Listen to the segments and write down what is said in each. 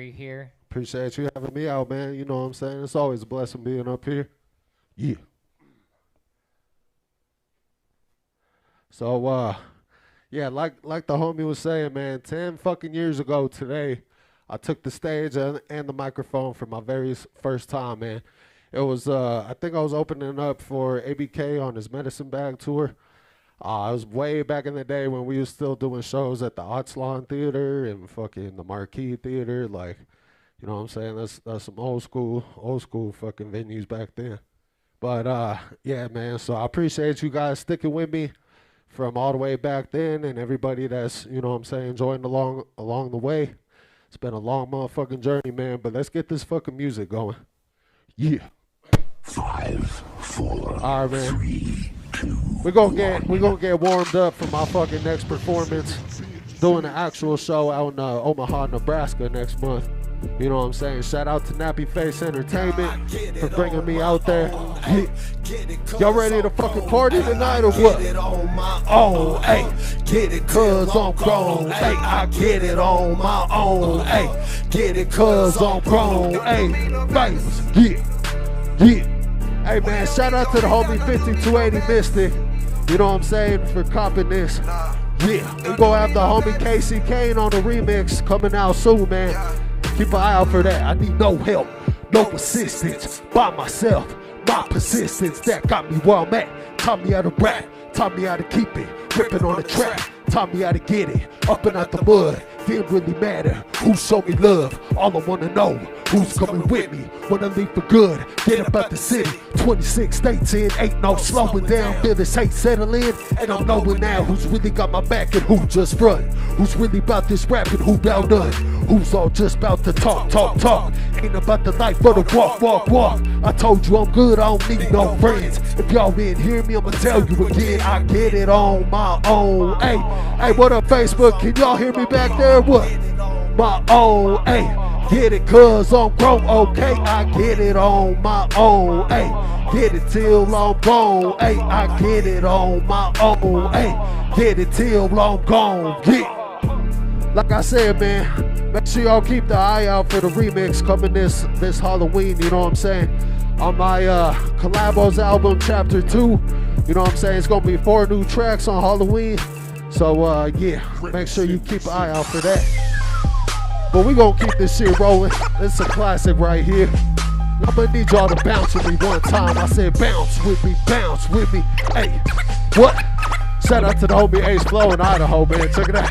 Videography here. Appreciate you having me out, man. You know what I'm saying? It's always a blessing being up here. Yeah. So, yeah, like the homie was saying, man, 10 fucking years ago today, I took the stage and the microphone for my very first time, man. It was, I think I was opening up for ABK on his Medicine Bag tour. It was way back in the day when we was still doing shows at the Otslon Theater and fucking the Marquee Theater. Like, you know what I'm saying? That's some old school fucking venues back then. But, yeah, man, so I appreciate you guys sticking with me from all the way back then and everybody that's, you know what I'm saying, joined along the way. It's been a long motherfucking journey, man, but let's get this fucking music going. Yeah. 5, 4, all right, man. 3, 2. We're gonna get warmed up for my fucking next performance. Doing an actual show out in Omaha, Nebraska next month. You know what I'm saying? Shout out to Nappy Face Entertainment for bringing me out there. Y'all ready to fucking party tonight or what? Oh, hey, get it cause I'm grown. Hey, I get it on my own. Hey, get it cause I'm grown. Hey, famous, yeah. Hey man, shout out to the homie 5280 Mystic. You know what I'm saying? For copping this. Yeah, we gonna have the homie Casey Kane on the remix coming out soon, man. Keep an eye out for that. I need no help, no assistance. By myself, my persistence that got me where I'm at. Taught me how to rap, taught me how to keep it. Ripping on the track, taught me how to get it. Up and out the mud, didn't really matter who showed me love. All I wanna know, who's coming with me? Wanna leave for good, get about the city. 26 states in, ain't no slowing down. Feel this hate settle in, and I'm knowing now who's really got my back and who just front. Who's really about this rap and who bout none. Who's all just about to talk. Ain't about the life but the walk. I told you I'm good, I don't need no friends. If y'all didn't hear me, I'ma tell you again. I get it on my own. Hey, what up Facebook? Can y'all hear me back there? What? My own, hey. Get it cause I'm grown, okay, I get it on my own, hey. Get it till I'm gone, hey. I get it on my own, hey. Get it till I'm gone, yeah. Like I said, man, make sure y'all keep the eye out for the remix coming this Halloween, you know what I'm saying? On my Collabos album, Chapter 2, you know what I'm saying? It's gonna be 4 new tracks on Halloween. So, yeah, make sure you keep an eye out for that. But we gonna keep this shit rolling. It's a classic right here. I'm gonna need y'all to bounce with me one time. I said bounce with me. Hey, what? Shout out to the homie Ace Flow in Idaho, man. Check it out.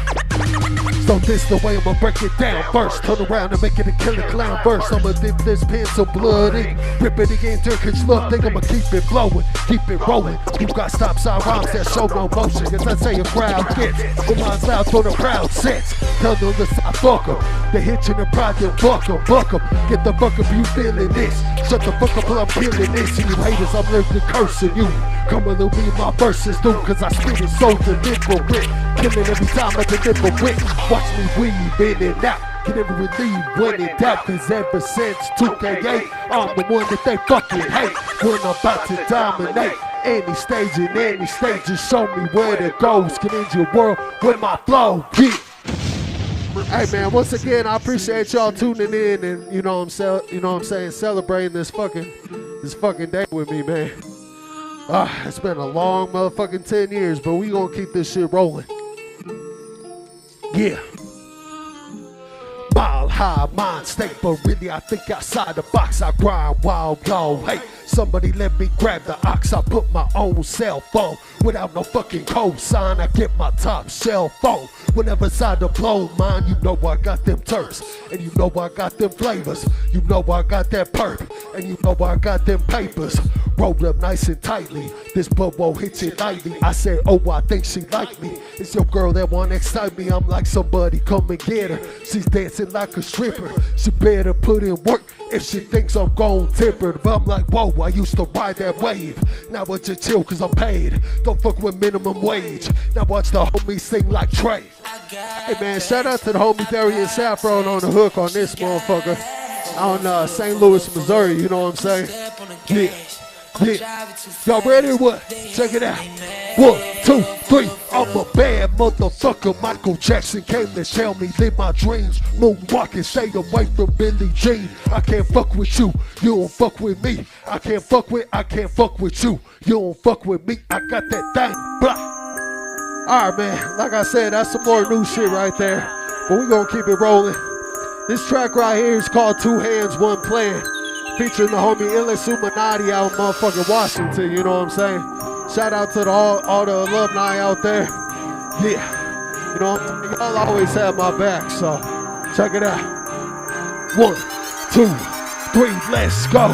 So this the way I'ma break it down first. Turn around and make it a killer clown burst. I'ma dip this pencil blood in. Rip it again, Turkish love. Think I'ma keep it flowing, keep it rolling. You got stop sign rhymes that show no motion. Cause I say a crowd gets. The lines loud so the crowd sets. Tell them to stop, fuck em. They hit you in the pride, then buck em. Get the fuck up, you feeling this. Shut the fuck up, I'm killing this. And you haters, I'm literally cursing you. Come on, be my verses, dude. Cause I spit it so deliberate. Killing every time I deliver wit. Watch me weave in and out. Can never relieve when in doubt. Cause ever since 2K8, I'm the one that they fucking hate. When I'm about to dominate any stage and any stage, just show me where to go. Get into your world with my flow. Yeah. Hey man, once again, I appreciate y'all tuning in and you know what I'm saying, celebrating this fucking day with me, man. It's been a long motherfucking 10 years, but we gonna keep this shit rolling. Yeah. Mile high mind state, but really I think outside the box. I grind wild, yo. Hey, somebody let me grab the ox. I put my own cell phone without no fucking cosign. I get my top shelf phone whenever side to blow mine. You know I got them turfs, and you know I got them flavors. You know I got that perp, and you know I got them papers. Rolled up nice and tightly. This butt won't hit you lightly. I said, oh, I think she like me. It's your girl that wanna excite me. I'm like, somebody come and get her. She's dancing like a stripper. She better put in work if she thinks I'm gon' tip her. But I'm like, whoa, I used to ride that wave. Now I just chill cause I'm paid. Don't fuck with minimum wage. Now watch the homies sing like Trey. Hey man, shout out to the homie Darius Saffron on the hook on this motherfucker. On St. Louis, Missouri, you know what I'm saying? Yeah. Yeah. Y'all ready or what? Check it out. 1, 2, 3. I'm a bad motherfucker. Michael Jackson came to tell me live my dreams. Moonwalking, stay away from Billie Jean. I can't fuck with you. You don't fuck with me. I can't fuck with you. You don't fuck with me. I got that thing. Blah. Alright, man. Like I said, that's some more new shit right there. But we gonna keep it rolling. This track right here is called Two Hands, One Plan. Featuring the homie Illuminati out in motherfucking Washington, you know what I'm saying? Shout out to all the alumni out there. Yeah. You know, y'all always have my back, so check it out. 1, 2, 3, let's go.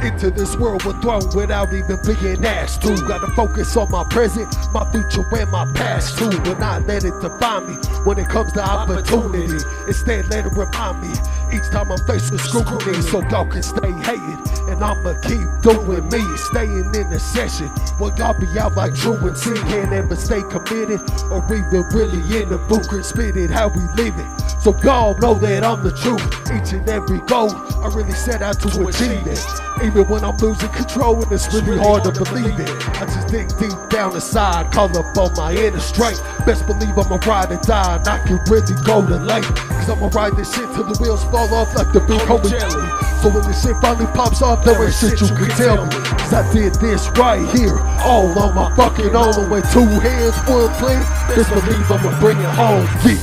Into this world we're thrown without even being asked to. Gotta focus on my present, my future, and my past too. But not let it define me when it comes to opportunity. Instead, let it remind me each time I'm faced with scrutiny. So y'all can stay hating, and I'ma keep doing me. Staying in the session, well y'all be out like truancy. Can't ever stay committed, or even really in the booth and spit it how we live it. So y'all know that I'm the truth. Each and every goal, I really set out to achieve it. Even when I'm losing control and it's really hard to believe it. I just dig deep down inside, call up on my inner strength. Best believe I'ma ride or die, and I can really go to late. Cause I'ma ride this shit till the wheels fall off like the big homie jelly. So when this shit finally pops off, there ain't shit you can tell me. Cause I did this right here, all on my fucking own. With 2 hands, 1 plan, best believe I'ma bring it home. Yeah.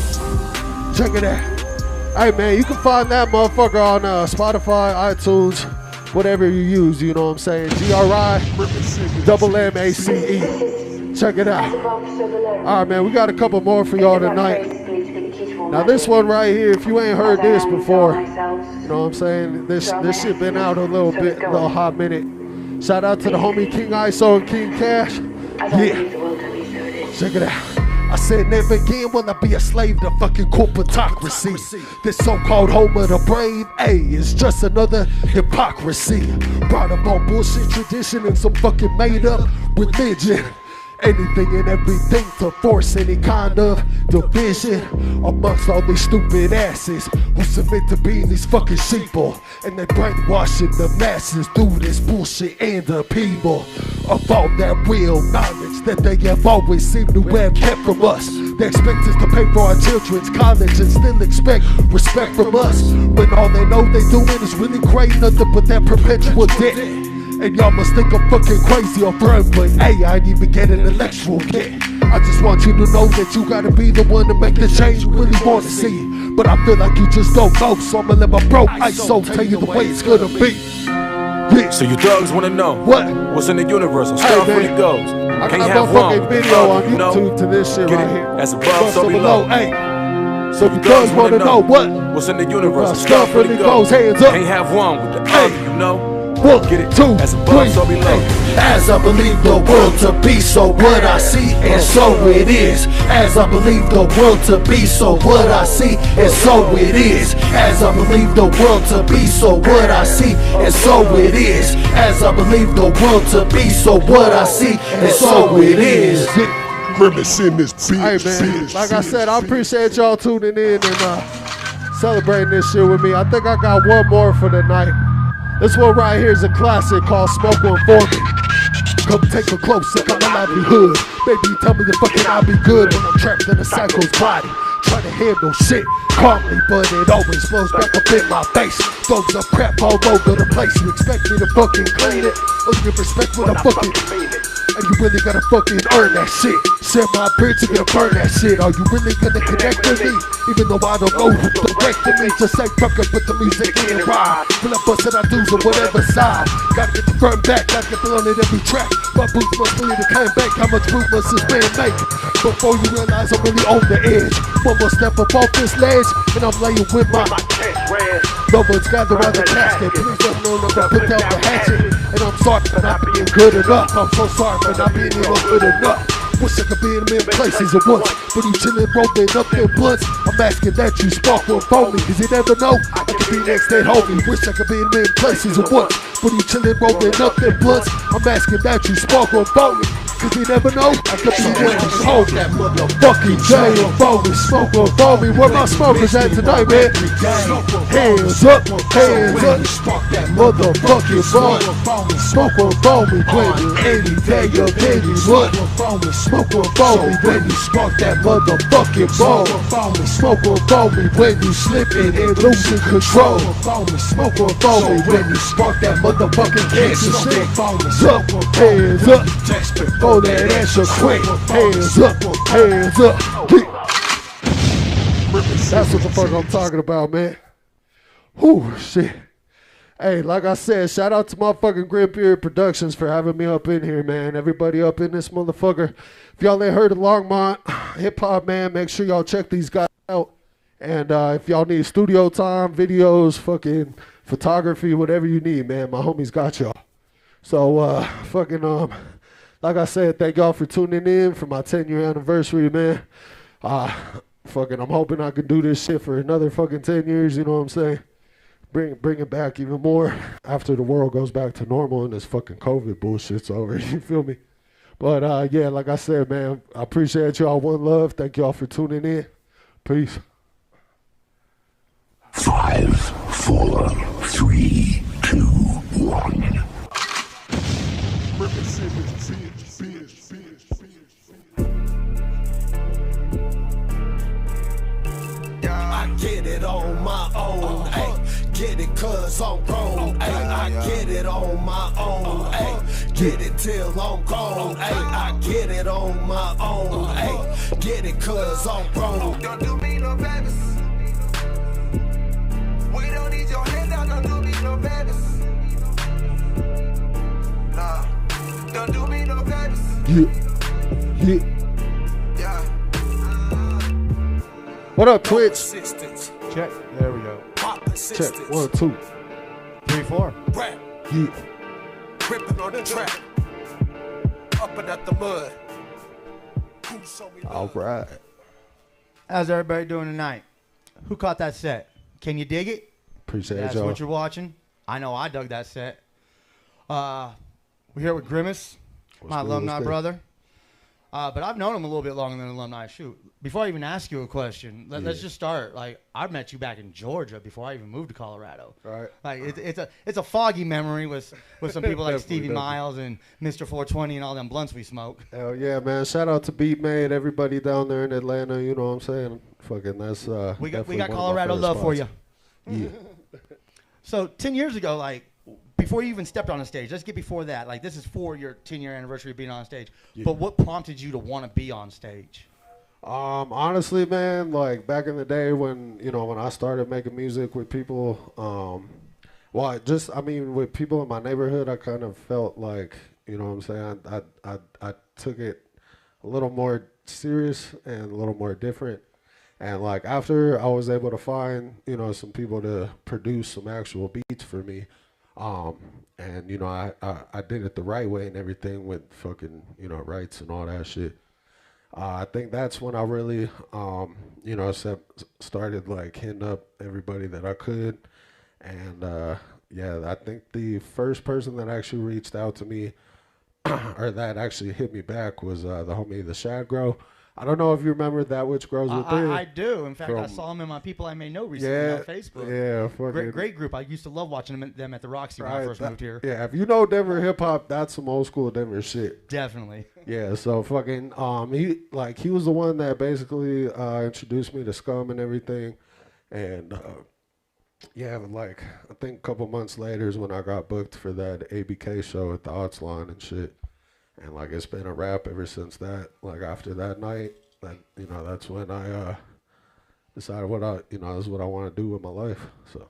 Check it out. Hey man, you can find that motherfucker on Spotify, iTunes, whatever you use, you know what I'm saying? GRIMMACE. Check it out. Alright man, we got a couple more for y'all tonight. Now this one right here, if you ain't heard this before, you know what I'm saying? This shit been out a little hot minute. Shout out to the homie King ISO and King Cash. Yeah. Check it out. I said never again will I be a slave to fucking corporatocracy. This so-called home of the brave, is just another hypocrisy. Brought up on bullshit tradition and some fucking made up religion. Anything and everything to force any kind of division amongst all these stupid asses who submit to being these fucking sheeple. And they brainwashing the masses through this bullshit and the people of all that real knowledge that they have always seemed to have kept from us. They expect us to pay for our children's college and still expect respect from us, when all they know they doing is really creating nothing but that perpetual debt. And y'all must think I'm fucking crazy or friend, but hey, I ain't even get an intellectual yet. I just want you to know that you gotta be the one to make the change you really want to see. But I feel like you just don't know, so I'ma let my bro ISO tell you the way it's gonna be. Yeah. So you thugs wanna know what's in the universe and stuff when it goes. I got a fucking video on YouTube to this shit right here. As above, so below. Hey. So you thugs wanna know what's in the universe and stuff when it goes. Hands up. Can't have one with the other, you know. 1, 2, 3. As I believe the world to be, so what I see, and so it is. As I believe the world to be, so what I see, and so it is. As I believe the world to be, so what I see, and so it is. As I believe the world to be, so what I see, and so it is. Grimmace in this beat. Hey man, like I said, I appreciate y'all tuning in and celebrating this shit with me. I think I got one more for the night. This one right here is a classic called Smoke One For Me. Come take a close look at my livelihood. Baby, you tell me the fucking I'll be good when I'm trapped in a psycho's body. Trying to handle shit calmly, but it always blows back up in my face. Throws up crap all over the place. You expect me to fucking clean it, or you give respect when I fucking mean it? And you really gotta fucking earn that shit. Share my bridge, you gonna burn that shit. Are you really gonna connect with me? Even though I don't know who directed me. Just say fuck it, put the music in, ride. When I bust it, I do on whatever side. Gotta get the front back, gotta get blown at every track. My boots must be the kind back, how much boot must this man make? Before you realize I'm really on the edge. One more step up off this ledge, and I'm laying with my no one's gathered around the casket. Please don't know that I put down the hatchet. And I'm sorry for not being good enough. I'm so sorry for not being even good enough. Wish I could be in many places at once, but you chillin' rolling up them blunts. I'm asking that you spark one for me, cause you never know, I could be next that homie. Wish I could be in many places at once, but you chillin' rolling up them blunts. I'm asking that you spark one for me. Cause you never know. I could be wearing hold that motherfucking J for me, smoke for me. Where my smokers at tonight, man? Hands up, motherfucking ball. Smoke for me when you any day of any what? Smoke for me when you spark that motherfucking ball. Smoke for me when you slipping and losing control. Smoke for me when you spark that motherfucking cancer shit. Hands up, oh that answer quick. Hands up, hands up. That's what the fuck I'm talking about, man. Whew, shit. Hey, like I said, shout out to motherfucking Grim Period Productions for having me up in here, man. Everybody up in this motherfucker. If y'all ain't heard of Longmont Hip Hop, man, make sure y'all check these guys out. And if y'all need studio time, videos, fucking photography, whatever you need, man, my homies got y'all. So, like I said, thank y'all for tuning in for my 10-year anniversary, man. I'm hoping I can do this shit for another fucking 10 years, you know what I'm saying? Bring it back even more after the world goes back to normal and this fucking COVID bullshit's over, you feel me? But, yeah, like I said, man, I appreciate y'all. One love. Thank y'all for tuning in. Peace. 5, 4, 3, 2, 1. I get it on my own, ayy. Get it cause I'm grown, ayy. I get it on my own, ayy. Get it till I'm grown, ayy. I get it on my own, ayy. Get it cause I'm grown. Don't do me no favors. We don't need your handout, don't do me no favors. Nah, don't do me no favors. Yeah. What up, Twitch? Check. There we go. Check. 1, 2, 3, 4. yeah. Gripping on the track. Up and at the mud. All right. How's everybody doing tonight? Who caught that set? Can you dig it? Appreciate That's y'all. what you're watching. I know I dug that set. We're here with Grimmace, my alumni brother. But I've known him a little bit longer than an alumni. Shoot, before I even ask you a question, let's just start. Like, I met you back in Georgia before I even moved to Colorado. Right. Like, it's a foggy memory with some people like Stevie Miles and Mr. 420 and all them blunts we smoke. Hell yeah, man. Shout out to Beat Made, everybody down there in Atlanta, you know what I'm saying? Fucking that's we got Colorado love for you. Yeah. So 10 years ago, like, before you even stepped on a stage, let's get before that. Like, this is for your 10-year anniversary of being on stage. Yeah. But what prompted you to want to be on stage? Honestly, man, like back in the day when I started making music with people, with people in my neighborhood, I kind of felt like, you know what I'm saying, I took it a little more serious and a little more different. And like after I was able to find, some people to produce some actual beats for me, and I did it the right way and everything with fucking, rights and all that shit. I think that's when I really, started like hitting up everybody that I could. And I think the first person that actually reached out to me or that actually hit me back was the homie, the Shad Grow. I don't know if you remember That Which Grows Within. I do. In fact, I saw him in my People I May Know recently on Facebook. Yeah. Great group. I used to love watching them at the Roxy when I first moved here. Yeah, if you know Denver hip hop, that's some old school Denver shit. Definitely. Yeah, so fucking he was the one that basically introduced me to Scum and everything. And I think a couple months later is when I got booked for that ABK show at the Odds Line and shit. And like it's been a wrap ever since that. Like after that night, that's when I decided this is what I want to do with my life. So.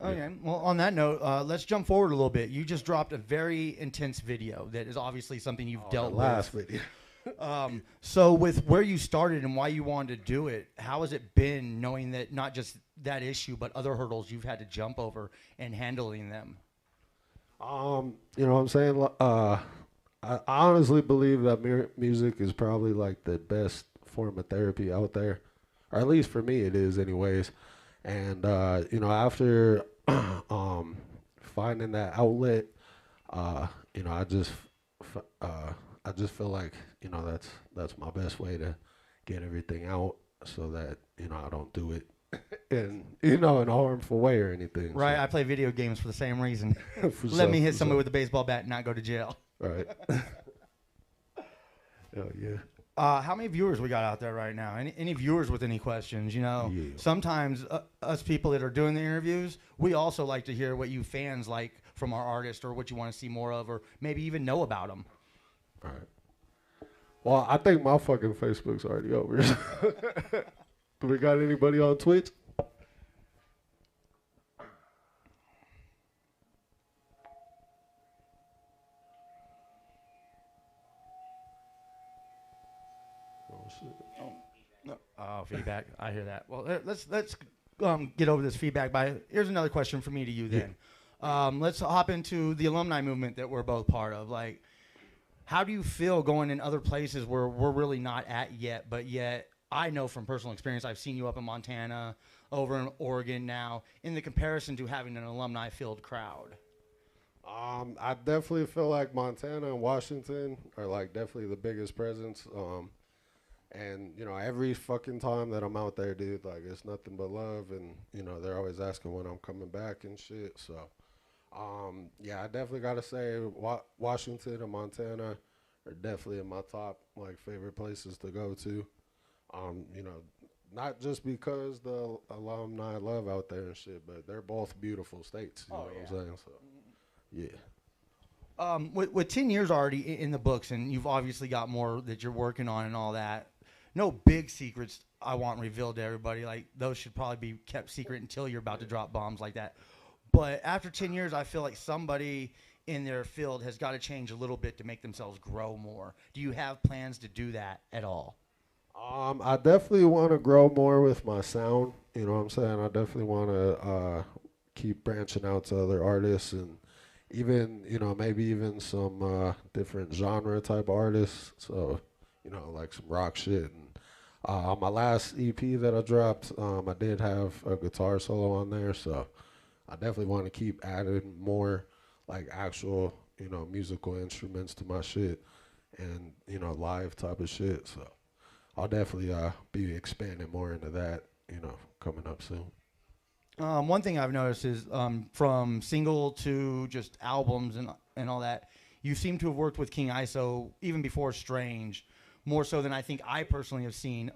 Okay. Yeah. Well, on that note, let's jump forward a little bit. You just dropped a very intense video that is obviously something you've dealt with. Last video. So with where you started and why you wanted to do it, how has it been knowing that not just that issue, but other hurdles you've had to jump over and handling them? You know what I'm saying? I honestly believe that music is probably like the best form of therapy out there, or at least for me it is anyways. And, after finding that outlet, I just I just feel like, you know, that's my best way to get everything out so that, you know, I don't do it in, you know, in a harmful way or anything. Right, so. I play video games for the same reason. For Let me sure, hit for somebody sure. with a baseball bat and not go to jail. Right. Hell yeah. How many viewers we got out there right now? Any viewers with any questions? You know, Yeah. sometimes us people that are doing the interviews, we also like to hear what you fans like from our artist or what you want to see more of or maybe even know about them. All right. Well, I think my fucking Facebook's already over. Do we got anybody on Twitch? Oh shit. Oh, feedback. I hear that. Well, let's get over this feedback. Here's another question for me to you then. Let's hop into the alumni movement that we're both part of. Like, how do you feel going in other places where we're really not at yet, but yet I know from personal experience, I've seen you up in Montana, over in Oregon now, in the comparison to having an alumni-filled crowd? I definitely feel like Montana and Washington are like definitely the biggest presence. And you know, every fucking time that I'm out there, dude, like it's nothing but love, and you know, they're always asking when I'm coming back and shit. So, yeah, I definitely gotta say Washington and Montana are definitely in my top like favorite places to go to. You know, not just because the alumni love out there and shit, but they're both beautiful states. You know what I'm saying? So, yeah. With 10 years already in the books, and you've obviously got more that you're working on and all that, no big secrets I want revealed to everybody. Like, those should probably be kept secret until you're about to drop bombs like that. But after 10 years, I feel like somebody in their field has got to change a little bit to make themselves grow more. Do you have plans to do that at all? I definitely want to grow more with my sound. You know what I'm saying? I definitely want to keep branching out to other artists and even, you know, maybe even some different genre type artists. So, you know, like some rock shit. And on my last EP that I dropped, I did have a guitar solo on there. So I definitely want to keep adding more like actual, you know, musical instruments to my shit and, you know, live type of shit. So I'll definitely be expanding more into that, you know, coming up soon. One thing I've noticed is from single to just albums and all that, you seem to have worked with King ISO even before Strange, more so than I think I personally have seen.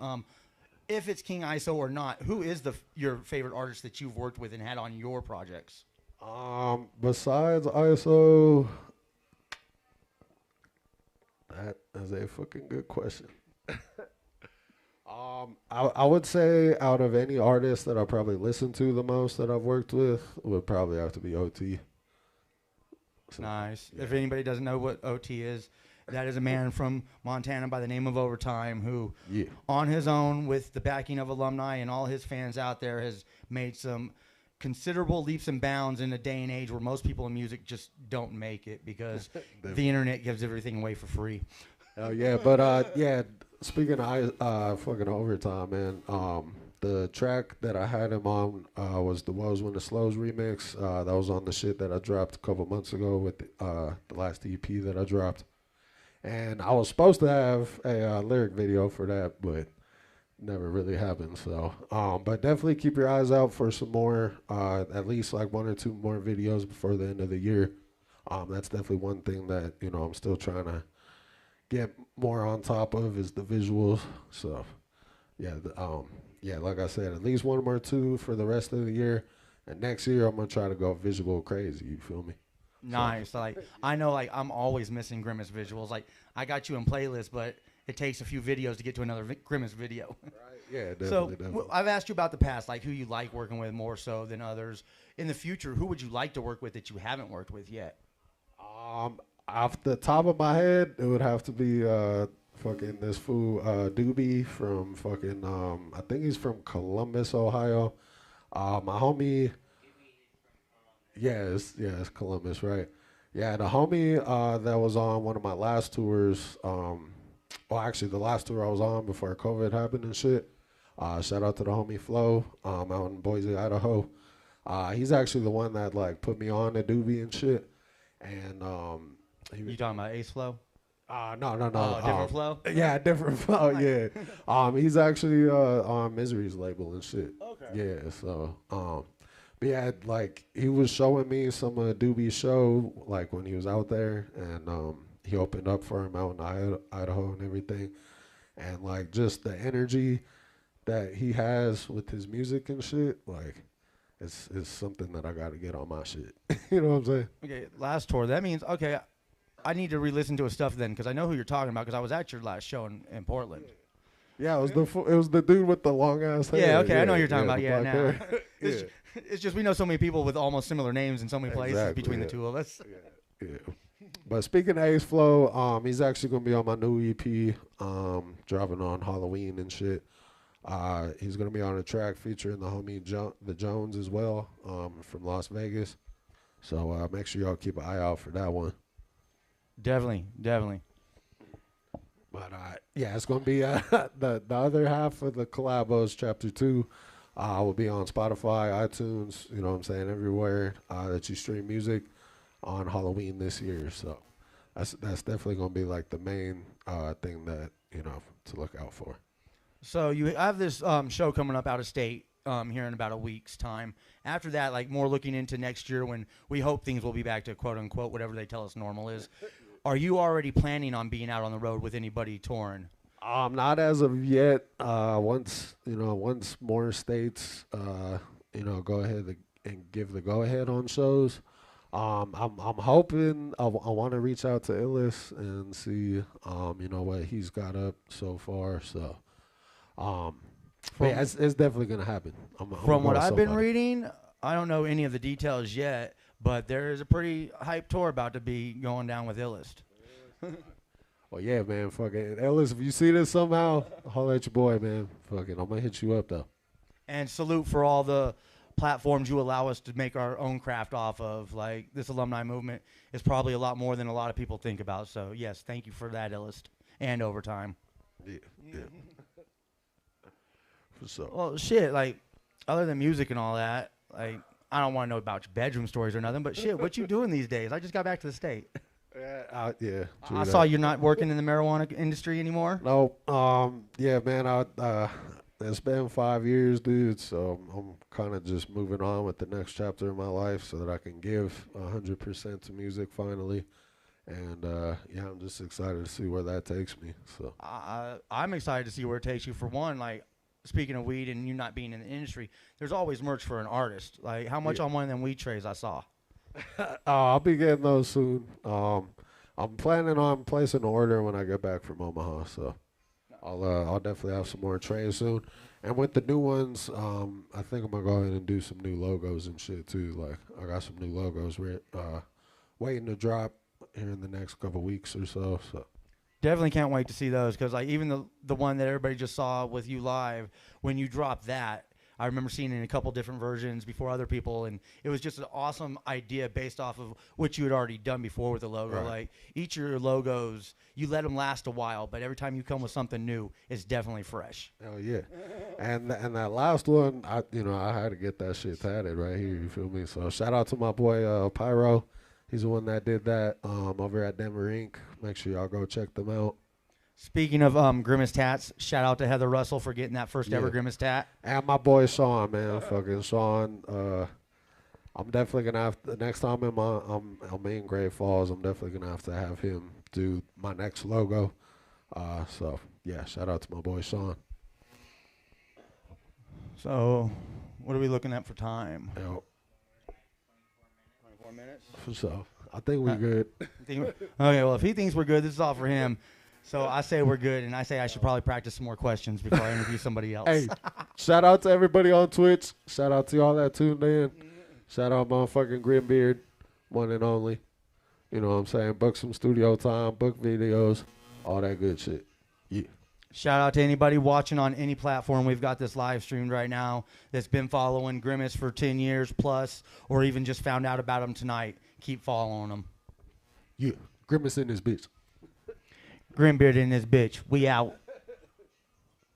If it's King ISO or not, who is your favorite artist that you've worked with and had on your projects? Besides ISO, that is a fucking good question. I would say out of any artist that I probably listen to the most that I've worked with would probably have to be OT. So, Nice. yeah. If anybody doesn't know what OT is, that is a man from Montana by the name of Overtime who, on his own, with the backing of alumni and all his fans out there, has made some considerable leaps and bounds in a day and age where most people in music just don't make it because the internet gives everything away for free. Oh yeah, but yeah. Speaking of fucking Overtime, man, the track that I had him on was the Woes When the Slows remix. That was on the shit that I dropped a couple months ago with the last EP that I dropped. And I was supposed to have a lyric video for that, but never really happened. So, but definitely keep your eyes out for some more, at least like 1 or 2 more videos before the end of the year. That's definitely one thing that, you know, I'm still trying to get more on top of is the visuals. So yeah, yeah, like I said, at least 1 or 2 for the rest of the year, and next year I'm gonna try to go visual crazy. You feel me? Nice. So, like, I know, like, I'm always missing Grimace visuals. Like, I got you in playlists, but it takes a few videos to get to another Grimace video. Right? Yeah, definitely. So definitely. I've asked you about the past, like who you like working with more so than others. In the future, who would you like to work with that you haven't worked with yet? Off the top of my head, it would have to be fucking this fool Doobie from fucking I think he's from Columbus, Ohio. My homie, it's Columbus, right? Yeah, the homie that was on one of my last tours. Well, actually, the last tour I was on before COVID happened and shit. Shout out to the homie Flo out in Boise, Idaho. He's actually the one that like put me on the Doobie and shit. And You talking about Ace Flow? No. Different flow? Yeah, different flow. Yeah. He's actually on Misery's label and shit. Okay. Yeah. So but yeah, like he was showing me some Doobie's show, like when he was out there, and he opened up for him out in Idaho and everything, and like just the energy that he has with his music and shit, like it's something that I got to get on my shit. You know what I'm saying? Okay, last tour. That means, okay, I need to re-listen to his stuff then, because I know who you're talking about, because I was at your last show in Portland. Yeah, it was the dude with the long ass hair. Yeah, okay, I know who you're talking about. Yeah, black now. hair. It's just we know so many people with almost similar names in so many places Exactly, between the two of us. Yeah. But speaking of Ace Flow, he's actually gonna be on my new EP, dropping on Halloween and shit. He's gonna be on a track featuring the homie the Jones as well, from Las Vegas. So make sure y'all keep an eye out for that one. Definitely. But yeah, it's gonna be the other half of the collabos, Chapter 2. Will be on Spotify, iTunes, you know what I'm saying, everywhere that you stream music on Halloween this year. So that's definitely gonna be like the main thing that, you know, to look out for. So you have this show coming up out of state here in about a week's time. After that, like more looking into next year when we hope things will be back to quote unquote whatever they tell us normal is. Are you already planning on being out on the road with anybody touring? Not as of yet. Once more states, go ahead and give the go ahead on shows. I'm hoping I want to reach out to Illis and see, what he's got up so far. So, yeah, it's definitely gonna happen. From what I've been reading, I don't know any of the details yet, but there is a pretty hype tour about to be going down with Illist. Well, yeah, man, fucking Ellis, if you see this somehow, holler at your boy, man. Fucking, I'm gonna hit you up though. And salute for all the platforms you allow us to make our own craft off of. Like this alumni movement is probably a lot more than a lot of people think about. So yes, thank you for that, Illist, and Overtime. Yeah. For sure. Well, shit, like other than music and all that, like I don't want to know about your bedroom stories or nothing, but shit, what you doing these days? I just got back to the state. Yeah. I saw you're not working in the marijuana industry anymore. No. Yeah, man. It's been 5 years, dude. So I'm kind of just moving on with the next chapter of my life, so that I can give 100% to music finally. And yeah, I'm just excited to see where that takes me. So I'm excited to see where it takes you. For one, like speaking of weed and you not being in the industry, there's always merch for an artist. Like how much on one of them weed trays I saw? I'll be getting those soon. I'm planning on placing an order when I get back from Omaha, so I'll definitely have some more trays soon. And with the new ones, I think I'm gonna go ahead and do some new logos and shit too. Like I got some new logos waiting to drop here in the next couple weeks or so. So definitely can't wait to see those, because like even the one that everybody just saw with you live, when you dropped that, I remember seeing it in a couple different versions before other people, and it was just an awesome idea based off of what you had already done before with the logo. Right. Like each of your logos, you let them last a while, but every time you come with something new, it's definitely fresh. hell yeah. And that last one, I had to get that shit tatted right here. You feel me? So shout out to my boy Pyro. He's the one that did that over at Denver Inc. Make sure y'all go check them out. Speaking of Grimmace tats, shout out to Heather Russell for getting that first ever Grimmace tat. And my boy Sean, man, fucking Sean. I'm definitely gonna have to, next time I'm in Great Falls. I'm definitely gonna have him do my next logo. So yeah, shout out to my boy Sean. So, what are we looking at for time? Yep. 24 minutes. For sure. I think we're good. Okay, well, if he thinks we're good, this is all for him. So I say we're good, and I say I should probably practice some more questions before I interview somebody else. Hey, shout out to everybody on Twitch. Shout out to y'all that tuned in. Shout out motherfucking Grimbeard, one and only. You know what I'm saying? Book some studio time, book videos, all that good shit. Yeah. Shout out to anybody watching on any platform. We've got this live streamed right now that's been following Grimmace for 10 years plus, or even just found out about him tonight. Keep following him. Yeah. Grimmace in this bitch. Grimbeard in this bitch. We out.